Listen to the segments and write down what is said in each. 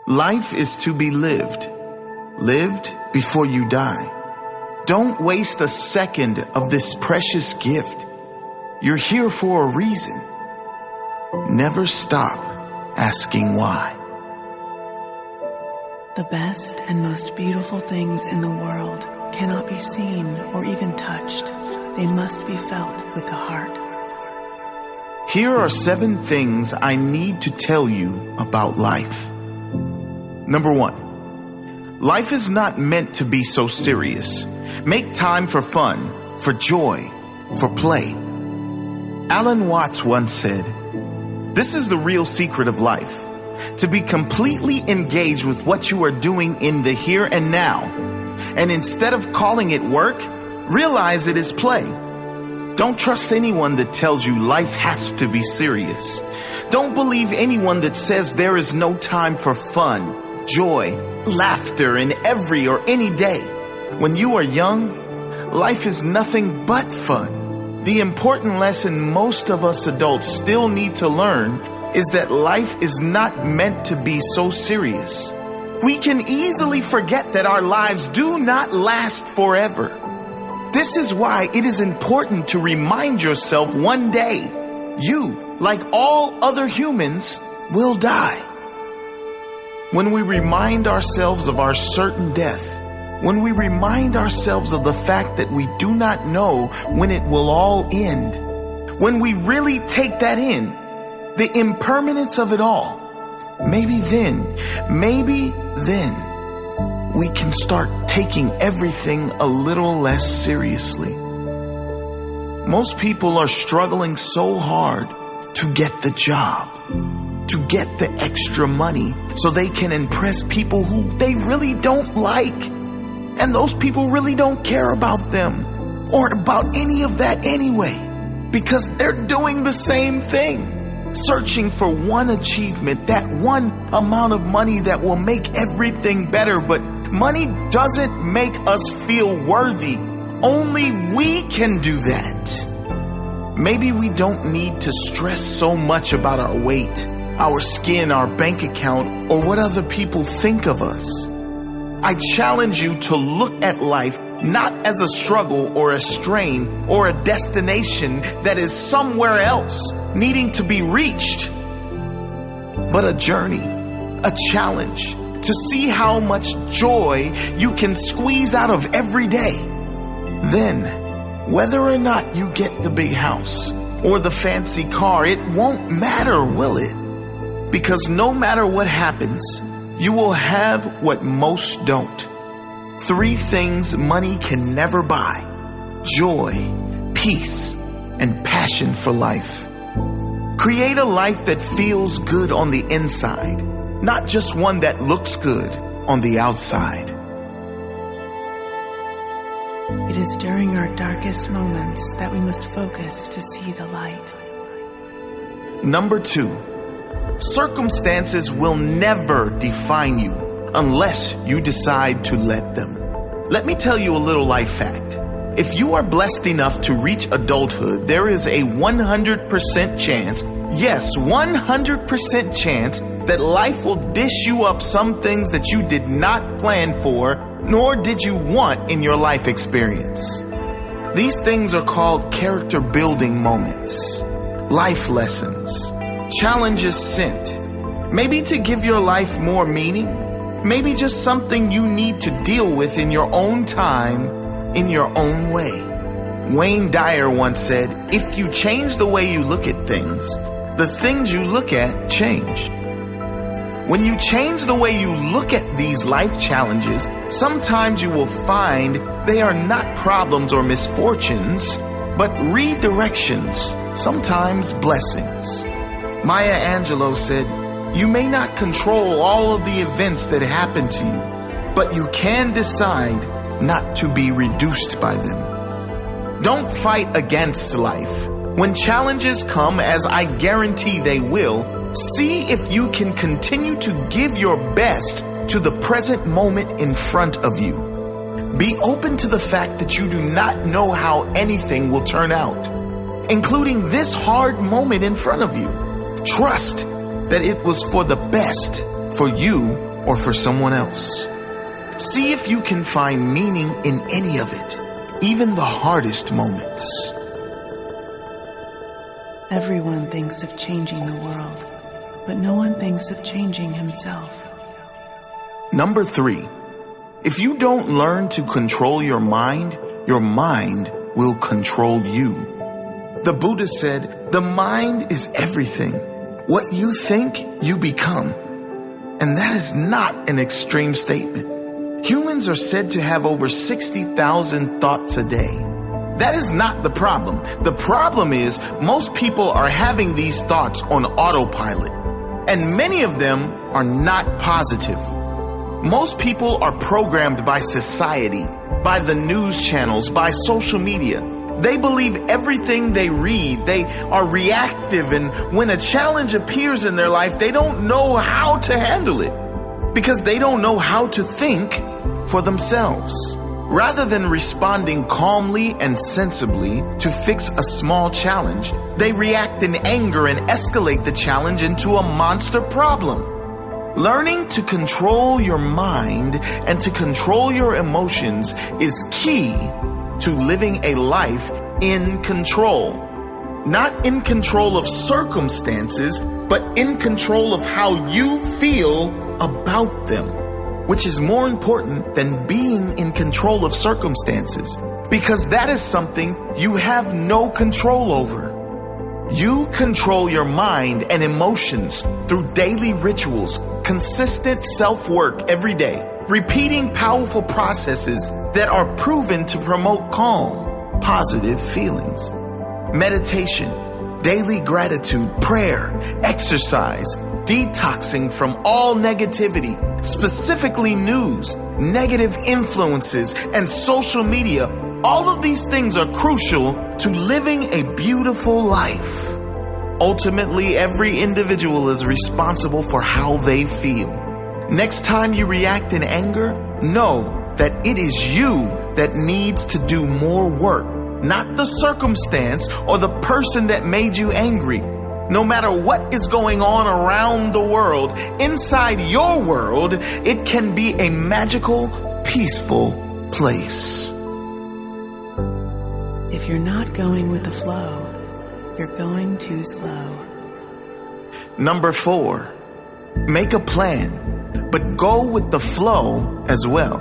Life is to be lived. Lived before you die. Don't waste a second of this precious gift. You're here for a reason. Never stop asking why. The best and most beautiful things in the world cannot be seen or even touched. They must be felt with the heart. Here are 7 things I need to tell you about life. Number 1, life is not meant to be so serious. Make time for fun, for joy, for play. Alan Watts once said, "This is the real secret of life, to be completely engaged with what you are doing in the here and now. And instead of calling it work, realize it is play. Don't trust anyone that tells you life has to be serious. Don't believe anyone that says there is no time for fun, joy, laughter in every or any day. When you are young, life is nothing but fun. The important lesson most of us adults still need to learn is that life is not meant to be so serious. We can easily forget that our lives do not last forever. This is why it is important to remind yourself one day, you, like all other humans, will die. When we remind ourselves of our certain death, when we remind ourselves of the fact that we do not know when it will all end, when we really take that in, the impermanence of it all, maybe then, we can start taking everything a little less seriously. Most people are struggling so hard to get the job, to get the extra money so they can impress people who they really don't like. And those people really don't care about them or about any of that anyway, because they're doing the same thing. Searching for one achievement, that one amount of money that will make everything better. But money doesn't make us feel worthy. Only we can do that. Maybe we don't need to stress so much about our weight, our skin, our bank account, or what other people think of us. I challenge you to look at life not as a struggle or a strain or a destination that is somewhere else needing to be reached, but a journey, a challenge to see how much joy you can squeeze out of every day. Then, whether or not you get the big house or the fancy car, it won't matter, will it? Because no matter what happens, you will have what most don't. 3 things money can never buy: joy, peace, and passion for life. Create a life that feels good on the inside, not just one that looks good on the outside. It is during our darkest moments that we must focus to see the light. Number 2, circumstances will never define you unless you decide to let them. Let me tell you a little life fact. If you are blessed enough to reach adulthood, there is a 100% chance, yes, 100% chance that life will dish you up some things that you did not plan for, nor did you want in your life experience. These things are called character building moments, life lessons, challenges sent, maybe to give your life more meaning, maybe just something you need to deal with in your own time, in your own way. Wayne Dyer once said, "If you change the way you look at things, the things you look at change." When you change the way you look at these life challenges, sometimes you will find they are not problems or misfortunes, but redirections, sometimes blessings. Maya Angelou said, "You may not control all of the events that happen to you, but you can decide not to be reduced by them." Don't fight against life. When challenges come, as I guarantee they will, see if you can continue to give your best to the present moment in front of you. Be open to the fact that you do not know how anything will turn out, including this hard moment in front of you. Trust that it was for the best for you or for someone else. See if you can find meaning in any of it, even the hardest moments. Everyone thinks of changing the world, but no one thinks of changing himself. Number 3, if you don't learn to control your mind will control you. The Buddha said, the mind is everything. What you think, you become. And that is not an extreme statement. Humans are said to have over 60,000 thoughts a day. That is not the problem. The problem is most people are having these thoughts on autopilot, and many of them are not positive. Most people are programmed by society, by the news channels, by social media. They believe everything they read. They are reactive, and when a challenge appears in their life, they don't know how to handle it because they don't know how to think for themselves. Rather than responding calmly and sensibly to fix a small challenge, they react in anger and escalate the challenge into a monster problem. Learning to control your mind and to control your emotions is key to living a life in control. Not in control of circumstances, but in control of how you feel about them, which is more important than being in control of circumstances, because that is something you have no control over. You control your mind and emotions through daily rituals, consistent self-work every day, repeating powerful processes that are proven to promote calm, positive feelings. Meditation, daily gratitude, prayer, exercise, detoxing from all negativity, specifically news, negative influences, and social media. All of these things are crucial to living a beautiful life. Ultimately, every individual is responsible for how they feel. Next time you react in anger, know that it is you that needs to do more work, not the circumstance or the person that made you angry. No matter what is going on around the world, inside your world, it can be a magical, peaceful place. If you're not going with the flow, you're going too slow. Number 4, make a plan, but go with the flow as well.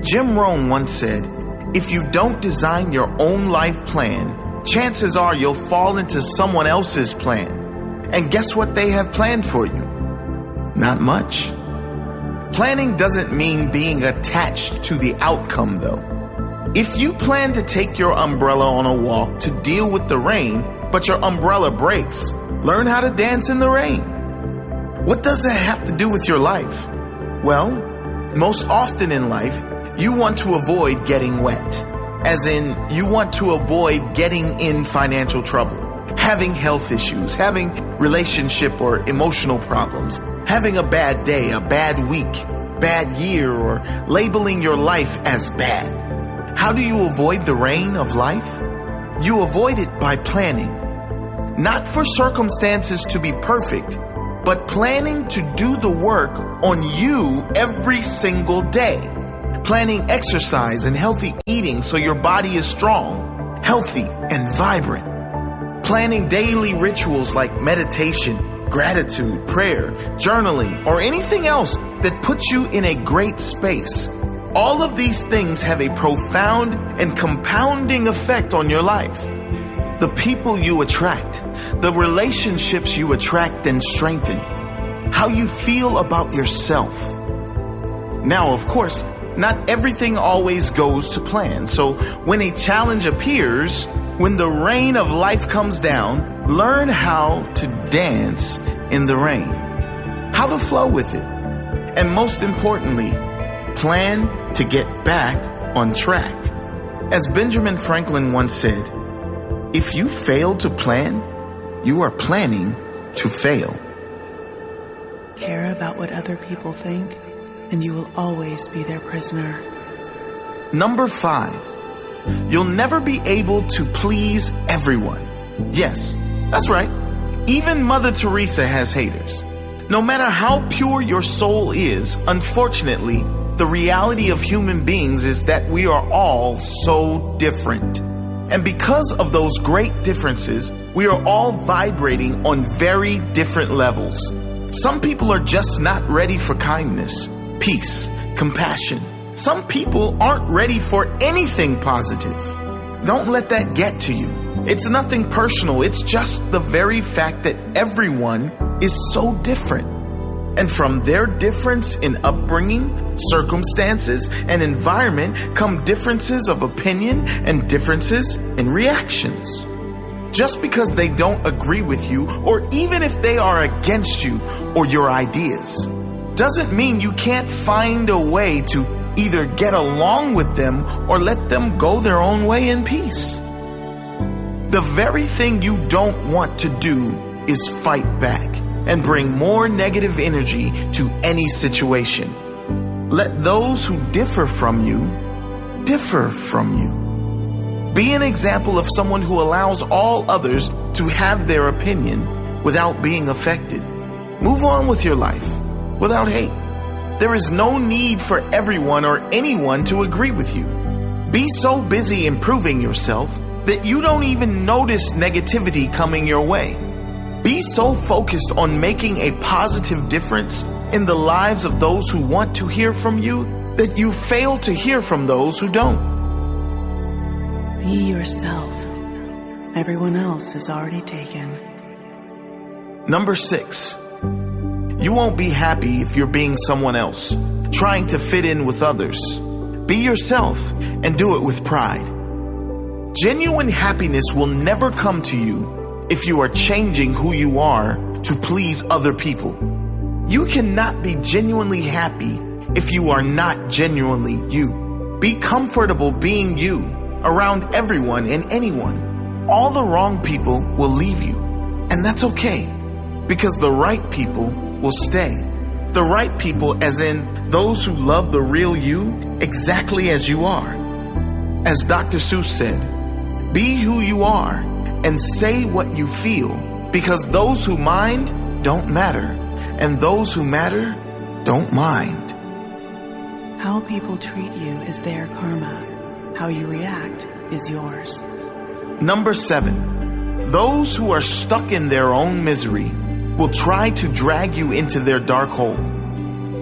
Jim Rohn once said, if you don't design your own life plan, chances are you'll fall into someone else's plan. And guess what they have planned for you? Not much. Planning doesn't mean being attached to the outcome, though. If you plan to take your umbrella on a walk to deal with the rain, but your umbrella breaks, learn how to dance in the rain. What does that have to do with your life? Well, most often in life, you want to avoid getting wet. As in, you want to avoid getting in financial trouble, having health issues, having relationship or emotional problems, having a bad day, a bad week, bad year, or labeling your life as bad. How do you avoid the rain of life? You avoid it by planning. Not for circumstances to be perfect, but planning to do the work on you every single day. Planning exercise and healthy eating so your body is strong, healthy, and vibrant. Planning daily rituals like meditation, gratitude, prayer, journaling, or anything else that puts you in a great space. All of these things have a profound and compounding effect on your life. The people you attract, the relationships you attract and strengthen, how you feel about yourself. Now, of course, not everything always goes to plan. So when a challenge appears, when the rain of life comes down, learn how to dance in the rain, how to flow with it. And most importantly, plan to get back on track. As Benjamin Franklin once said, if you fail to plan, you are planning to fail. Care about what other people think, and you will always be their prisoner. Number 5, you'll never be able to please everyone. Yes, that's right. Even Mother Teresa has haters. No matter how pure your soul is, unfortunately, the reality of human beings is that we are all so different. And because of those great differences, we are all vibrating on very different levels. Some people are just not ready for kindness, peace, compassion. Some people aren't ready for anything positive. Don't let that get to you. It's nothing personal. It's just the very fact that everyone is so different. And from their difference in upbringing, circumstances, and environment come differences of opinion and differences in reactions. Just because they don't agree with you, or even if they are against you or your ideas, doesn't mean you can't find a way to either get along with them or let them go their own way in peace. The very thing you don't want to do is fight back and bring more negative energy to any situation. Let those who differ from you, differ from you. Be an example of someone who allows all others to have their opinion without being affected. Move on with your life without hate. There is no need for everyone or anyone to agree with you. Be so busy improving yourself that you don't even notice negativity coming your way. Be so focused on making a positive difference in the lives of those who want to hear from you that you fail to hear from those who don't. Be yourself. Everyone else is already taken. Number 6, you won't be happy if you're being someone else, trying to fit in with others. Be yourself and do it with pride. Genuine happiness will never come to you if you are changing who you are to please other people. You cannot be genuinely happy if you are not genuinely you. Be comfortable being you around everyone and anyone. All the wrong people will leave you, and that's okay, because the right people will stay. The right people as in those who love the real you exactly as you are. As Dr. Seuss said, be who you are and say what you feel, because those who mind don't matter, and those who matter don't mind. How people treat you is their karma. How you react is yours. Number 7, those who are stuck in their own misery will try to drag you into their dark hole.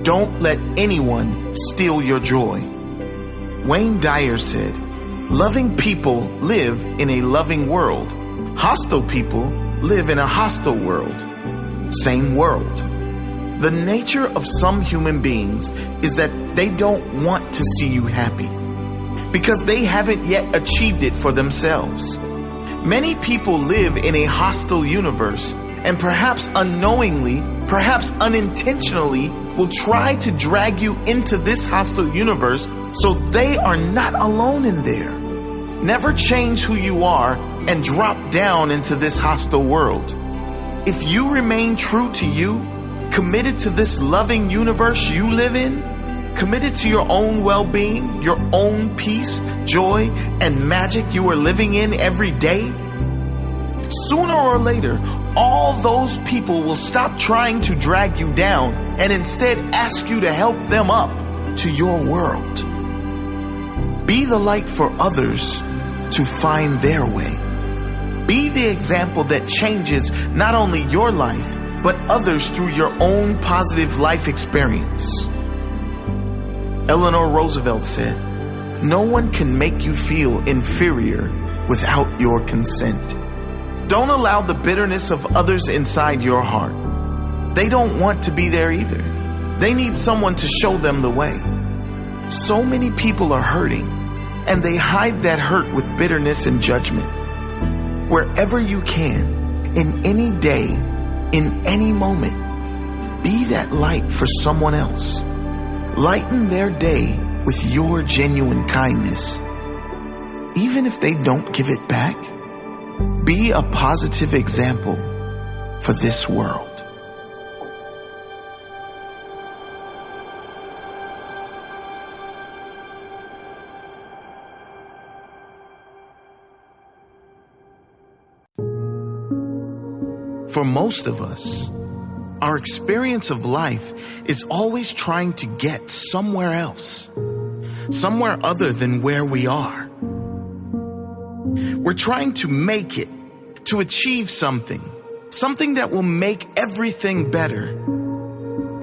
Don't let anyone steal your joy. Wayne Dyer said, loving people live in a loving world. Hostile people live in a hostile world. Same world. The nature of some human beings is that they don't want to see you happy because they haven't yet achieved it for themselves. Many people live in a hostile universe and perhaps unknowingly, perhaps unintentionally, will try to drag you into this hostile universe so they are not alone in there. Never change who you are and drop down into this hostile world. If you remain true to you, committed to this loving universe you live in, committed to your own well-being, your own peace, joy, and magic you are living in every day, sooner or later, all those people will stop trying to drag you down and instead ask you to help them up to your world. Be the light for others to find their way. Be the example that changes not only your life, but others through your own positive life experience. Eleanor Roosevelt said, "No one can make you feel inferior without your consent." Don't allow the bitterness of others inside your heart. They don't want to be there either. They need someone to show them the way. So many people are hurting, and they hide that hurt with bitterness and judgment. Wherever you can, in any day, in any moment, be that light for someone else. Lighten their day with your genuine kindness. Even if they don't give it back, be a positive example for this world. For most of us, Our experience of life is always trying to get somewhere else, somewhere other than where we are. We're trying to make it, to achieve something that will make everything better.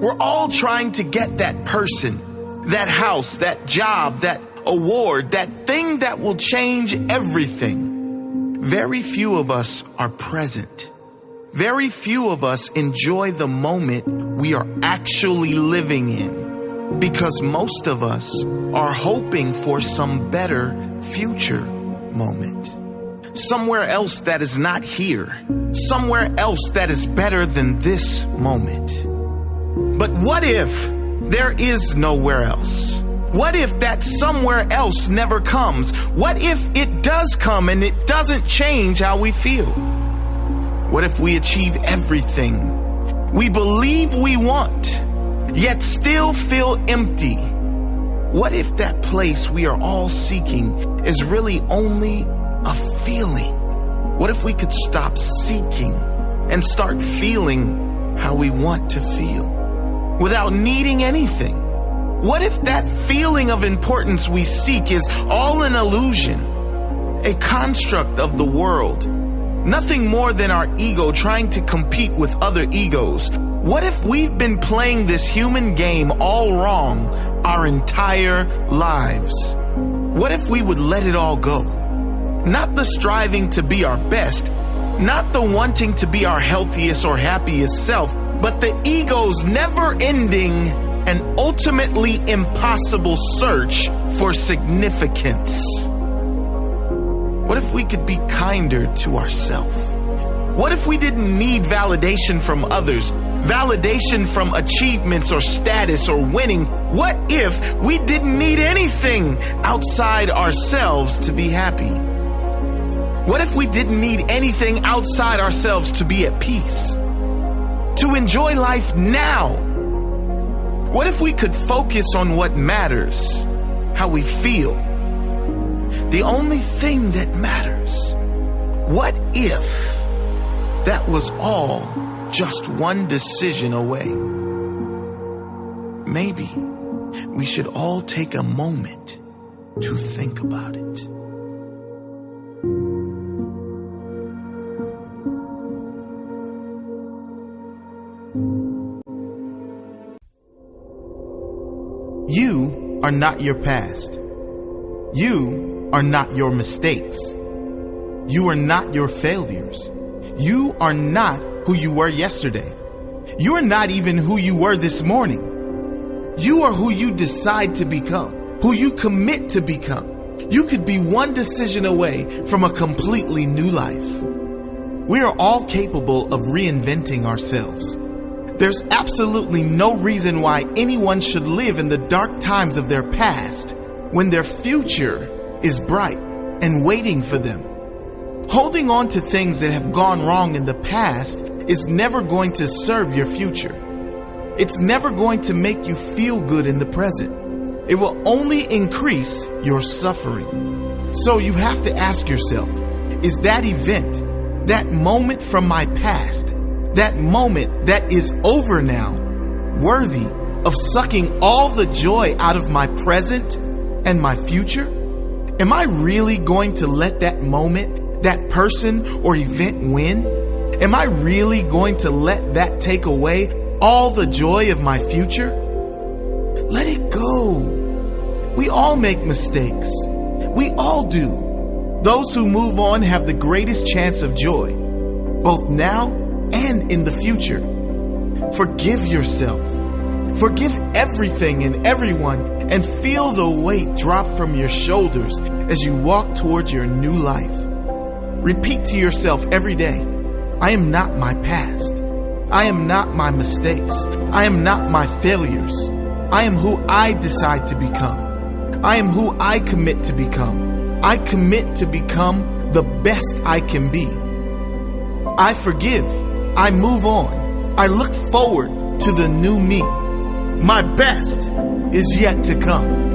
We're all trying to get that person, that house, that job, that award, that thing that will change everything. Very few of us are present. Very few of us enjoy the moment we are actually living in, because most of us are hoping for some better future moment. Somewhere else that is not here. Somewhere else that is better than this moment. But what if there is nowhere else? What if that somewhere else never comes? What if it does come and it doesn't change how we feel? What if we achieve everything we believe we want, yet still feel empty? What if that place we are all seeking is really only a feeling? What if we could stop seeking and start feeling how we want to feel without needing anything? What if that feeling of importance we seek is all an illusion, a construct of the world? Nothing more than our ego trying to compete with other egos. What if we've been playing this human game all wrong our entire lives? What if we would let it all go? Not the striving to be our best, not the wanting to be our healthiest or happiest self, but the ego's never-ending and ultimately impossible search for significance. What if we could be kinder to ourselves? What if we didn't need validation from others, validation from achievements or status or winning? What if we didn't need anything outside ourselves to be happy? What if we didn't need anything outside ourselves to be at peace? To enjoy life now? What if we could focus on what matters, how we feel? The only thing that matters. What if that was all just one decision away? Maybe we should all take a moment to think about it. You are not your past. You are not your mistakes. You are not your failures. You are not who you were yesterday. You are not even who you were this morning. You are who you decide to become, who you commit to become. You could be one decision away from a completely new life. We are all capable of reinventing ourselves. There's absolutely no reason why anyone should live in the dark times of their past when their future is bright and waiting for them. Holding on to things that have gone wrong in the past is never going to serve your future. It's never going to make you feel good in the present. It will only increase your suffering. So you have to ask yourself, is that event, that moment from my past, that moment that is over now, worthy of sucking all the joy out of my present and my future? Am I really going to let that moment, that person or event win? Am I really going to let that take away all the joy of my future? Let it go. We all make mistakes. We all do. Those who move on have the greatest chance of joy, both now and in the future. Forgive yourself. Forgive everything and everyone, and feel the weight drop from your shoulders as you walk towards your new life. Repeat to yourself every day, I am not my past. I am not my mistakes. I am not my failures. I am who I decide to become. I am who I commit to become. I commit to become the best I can be. I forgive. I move on. I look forward to the new me. My best is yet to come.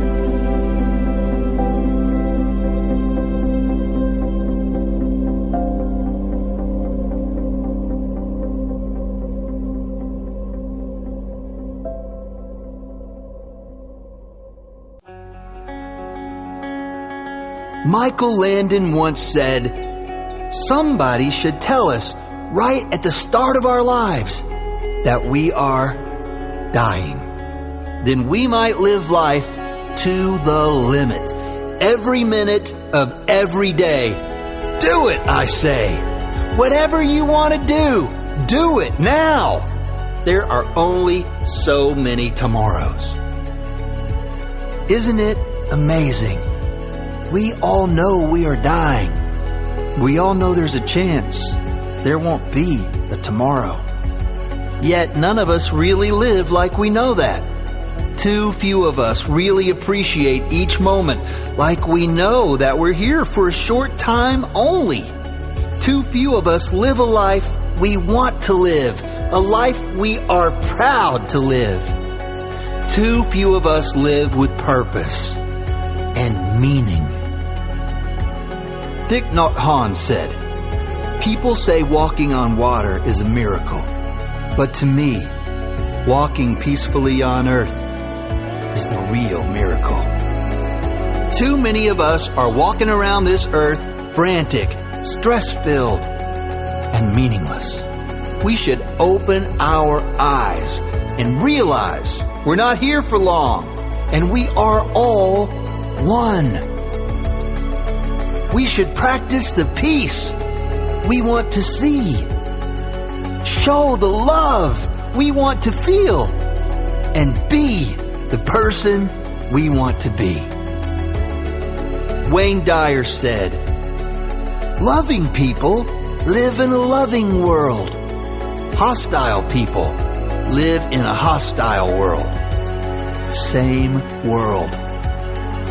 Michael Landon once said, "Somebody should tell us right at the start of our lives that we are dying. Then we might live life to the limit, every minute of every day. Do it, I say. Whatever you want to do it now. There are only so many tomorrows." Isn't it amazing? We all know we are dying. We all know there's a chance there won't be a tomorrow. Yet none of us really live like we know that. Too few of us really appreciate each moment like we know that we're here for a short time only. Too few of us live a life we want to live, a life we are proud to live. Too few of us live with purpose and meaning. Thich Nhat Hanh said, "People say walking on water is a miracle, but to me, walking peacefully on earth is the real miracle." Too many of us are walking around this earth frantic, stress-filled, and meaningless. We should open our eyes and realize we're not here for long, and we are all one. We should practice the peace we want to see, show the love we want to feel, and be the person we want to be. Wayne Dyer said, "Loving people live in a loving world. Hostile people live in a hostile world." Same world.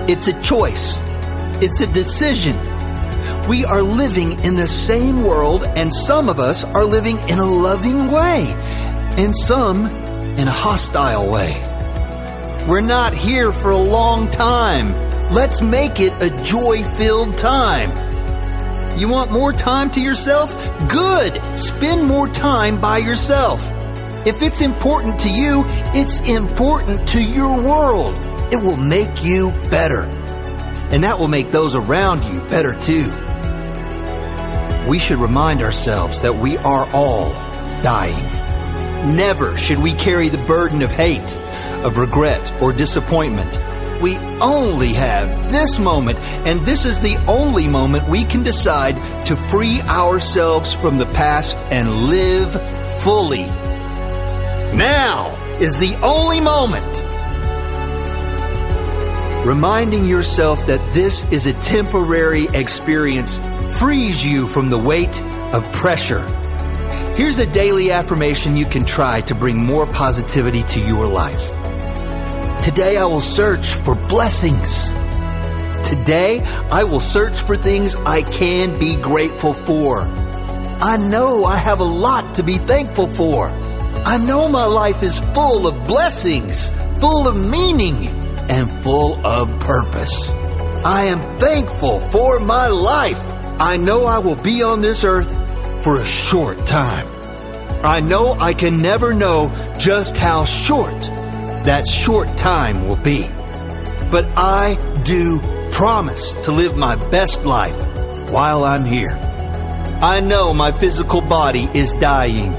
It's a choice. It's a decision. We are living in the same world, and some of us are living in a loving way, and some in a hostile way. We're not here for a long time. Let's make it a joy-filled time. You want more time to yourself? Good! Spend more time by yourself. If it's important to you, it's important to your world. It will make you better. And that will make those around you better too. We should remind ourselves that we are all dying. Never should we carry the burden of hate, of regret, or disappointment. We only have this moment, and this is the only moment we can decide to free ourselves from the past and live fully. Now is the only moment. Reminding yourself that this is a temporary experience frees you from the weight of pressure. Here's a daily affirmation you can try to bring more positivity to your life. Today I will search for blessings. Today I will search for things I can be grateful for. I know I have a lot to be thankful for. I know my life is full of blessings, full of meaning, and full of purpose. I am thankful for my life. I know I will be on this earth for a short time. I know I can never know just how short that short time will be. But I do promise to live my best life while I'm here. I know my physical body is dying,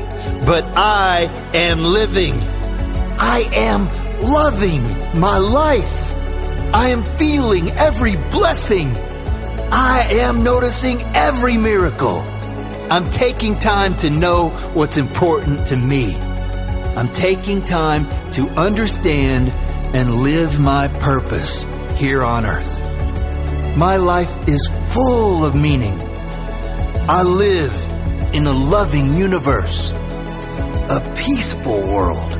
but I am living. I am loving my life. I am feeling every blessing. I am noticing every miracle. I'm taking time to know what's important to me. I'm taking time to understand and live my purpose here on earth. My life is full of meaning. I live in a loving universe, a peaceful world.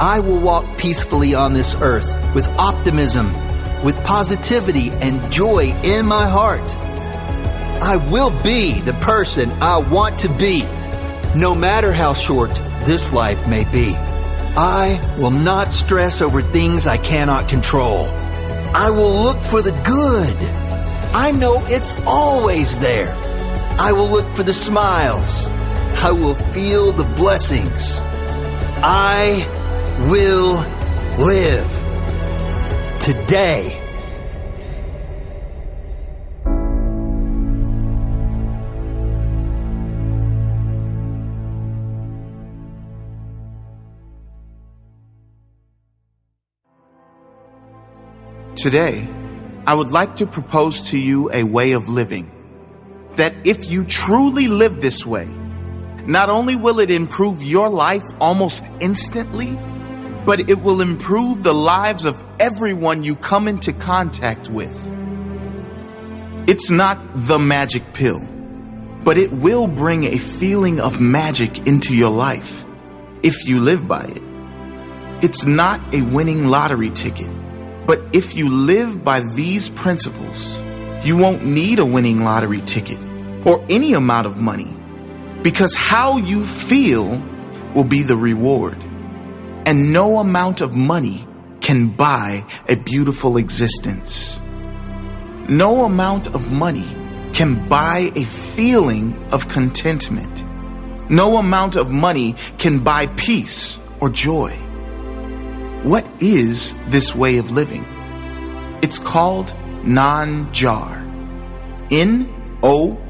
I will walk peacefully on this earth with optimism, with positivity and joy in my heart. I will be the person I want to be, no matter how short this life may be. I will not stress over things I cannot control. I will look for the good. I know it's always there. I will look for the smiles. I will feel the blessings. I will live today. Today, I would like to propose to you a way of living that if you truly live this way, not only will it improve your life almost instantly, but it will improve the lives of everyone you come into contact with. It's not the magic pill, but it will bring a feeling of magic into your life if you live by it. It's not a winning lottery ticket, but if you live by these principles, you won't need a winning lottery ticket or any amount of money, because how you feel will be the reward. And no amount of money can buy a beautiful existence. No amount of money can buy a feeling of contentment. No amount of money can buy peace or joy. What is this way of living? It's called non-jar. N-O-N-J-A-R.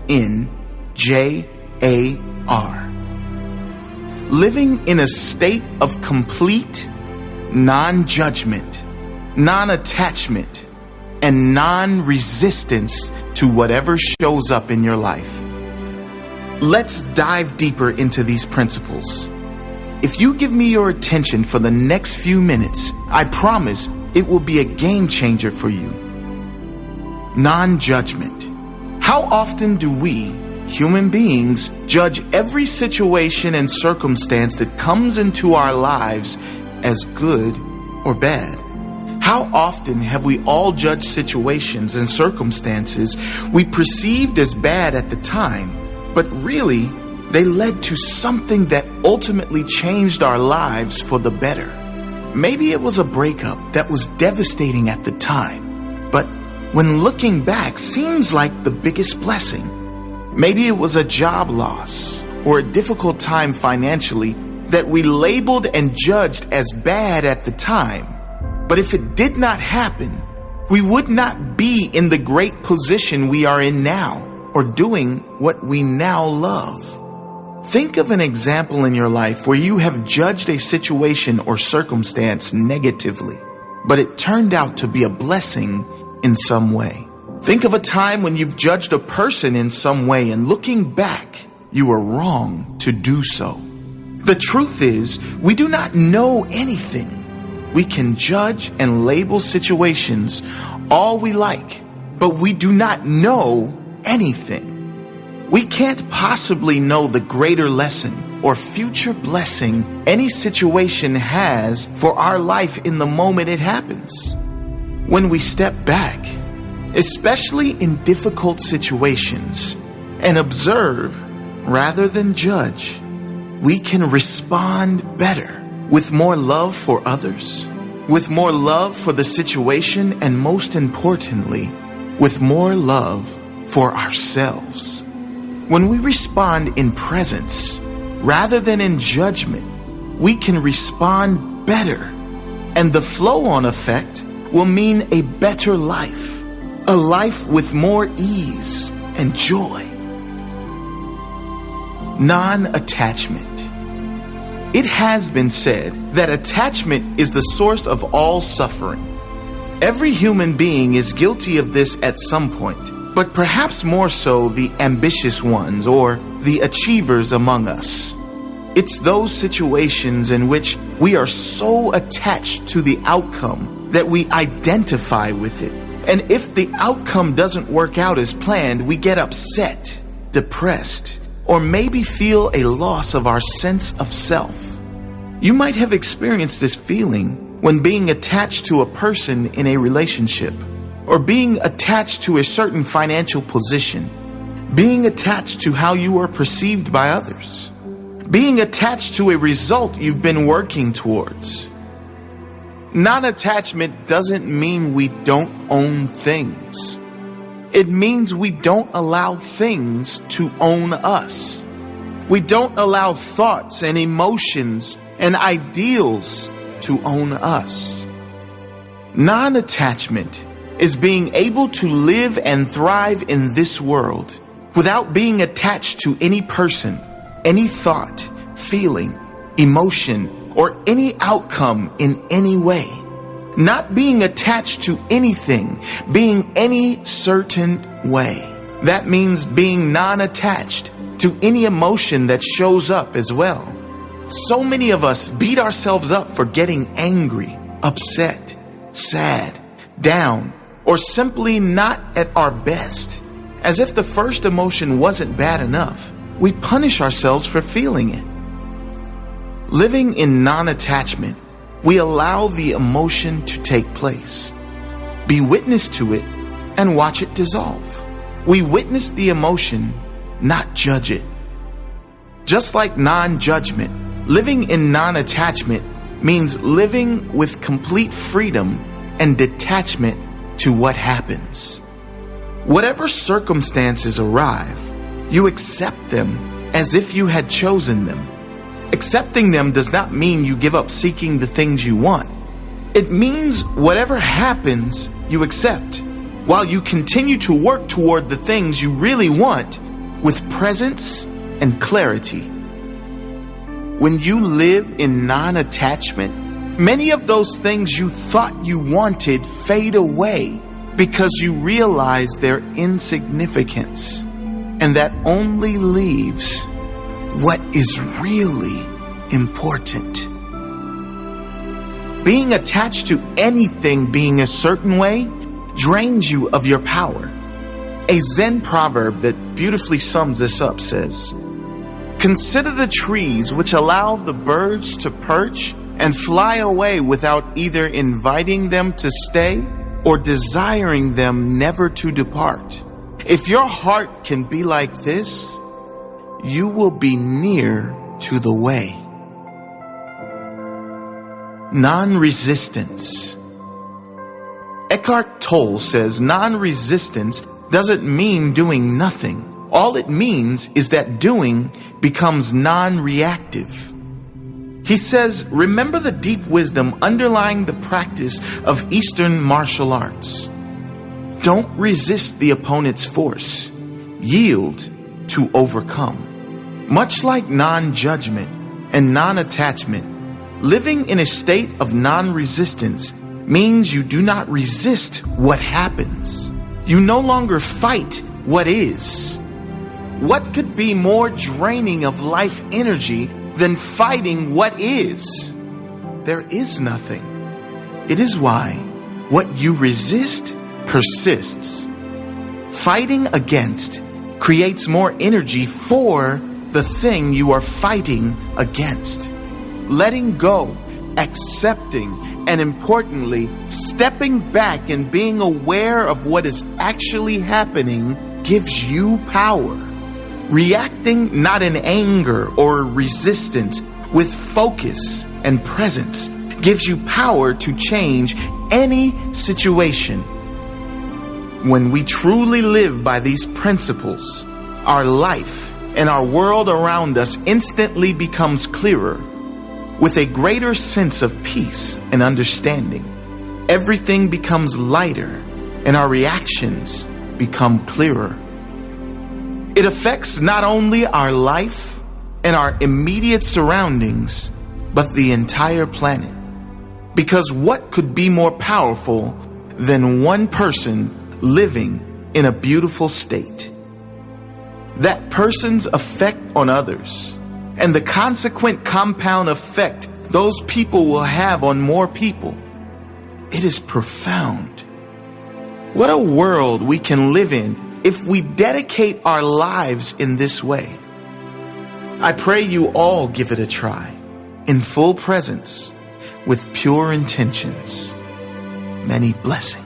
Living in a state of complete non-judgment, non-attachment, and non-resistance to whatever shows up in your life. Let's dive deeper into these principles. If you give me your attention for the next few minutes, I promise it will be a game changer for you. Non-judgment. How often do we, human beings, judge every situation and circumstance that comes into our lives as good or bad? How often have we all judged situations and circumstances we perceived as bad at the time, but really they led to something that ultimately changed our lives for the better? Maybe it was a breakup that was devastating at the time, but when looking back seems like the biggest blessing. Maybe it was a job loss or a difficult time financially that we labeled and judged as bad at the time. But if it did not happen, we would not be in the great position we are in now or doing what we now love. Think of an example in your life where you have judged a situation or circumstance negatively, but it turned out to be a blessing in some way. Think of a time when you've judged a person in some way and looking back, you were wrong to do so. The truth is, we do not know anything. We can judge and label situations all we like, but we do not know anything. We can't possibly know the greater lesson or future blessing any situation has for our life in the moment it happens. When we step back, especially in difficult situations, and observe rather than judge, we can respond better with more love for others, with more love for the situation, and most importantly, with more love for ourselves. When we respond in presence rather than in judgment, we can respond better, and the flow-on effect will mean a better life. A life with more ease and joy. Non-attachment. It has been said that attachment is the source of all suffering. Every human being is guilty of this at some point, but perhaps more so the ambitious ones or the achievers among us. It's those situations in which we are so attached to the outcome that we identify with it. And if the outcome doesn't work out as planned, we get upset, depressed, or maybe feel a loss of our sense of self. You might have experienced this feeling when being attached to a person in a relationship, or being attached to a certain financial position, being attached to how you are perceived by others, being attached to a result you've been working towards. Non-attachment doesn't mean we don't own things. It means we don't allow things to own us. We don't allow thoughts and emotions and ideals to own us. Non-attachment is being able to live and thrive in this world without being attached to any person, any thought, feeling, emotion, or any outcome in any way. Not being attached to anything, being any certain way. That means being non-attached to any emotion that shows up as well. So many of us beat ourselves up for getting angry, upset, sad, down, or simply not at our best. As if the first emotion wasn't bad enough, we punish ourselves for feeling it. Living in non-attachment, we allow the emotion to take place, be witness to it, and watch it dissolve. We witness the emotion, not judge it. Just like non-judgment, living in non-attachment means living with complete freedom and detachment to what happens. Whatever circumstances arrive, you accept them as if you had chosen them. Accepting them does not mean you give up seeking the things you want. It means whatever happens, you accept, while you continue to work toward the things you really want with presence and clarity. When you live in non-attachment, many of those things you thought you wanted fade away because you realize their insignificance, and that only leaves what is really important. Being attached to anything being a certain way drains you of your power. A Zen proverb that beautifully sums this up says, "Consider the trees which allow the birds to perch and fly away without either inviting them to stay or desiring them never to depart. If your heart can be like this, you will be near to the way." Non-resistance. Eckhart Tolle says non-resistance doesn't mean doing nothing. All it means is that doing becomes non-reactive. He says, remember the deep wisdom underlying the practice of Eastern martial arts. Don't resist the opponent's force. Yield to overcome. Much like non-judgment and non-attachment, living in a state of non-resistance means you do not resist what happens. You no longer fight what is. What could be more draining of life energy than fighting what is? There is nothing. It is why what you resist persists. Fighting against creates more energy for the thing you are fighting against. Letting go, accepting, and importantly, stepping back and being aware of what is actually happening gives you power. Reacting not in anger or resistance, with focus and presence, gives you power to change any situation. When we truly live by these principles, our life and our world around us instantly becomes clearer, with a greater sense of peace and understanding. Everything becomes lighter and our reactions become clearer. It affects not only our life and our immediate surroundings, but the entire planet. Because what could be more powerful than one person living in a beautiful state? That person's effect on others and the consequent compound effect those people will have on more people. It is profound. What a world we can live in if we dedicate our lives in this way. I pray you all give it a try, in full presence, with pure intentions. Many blessings.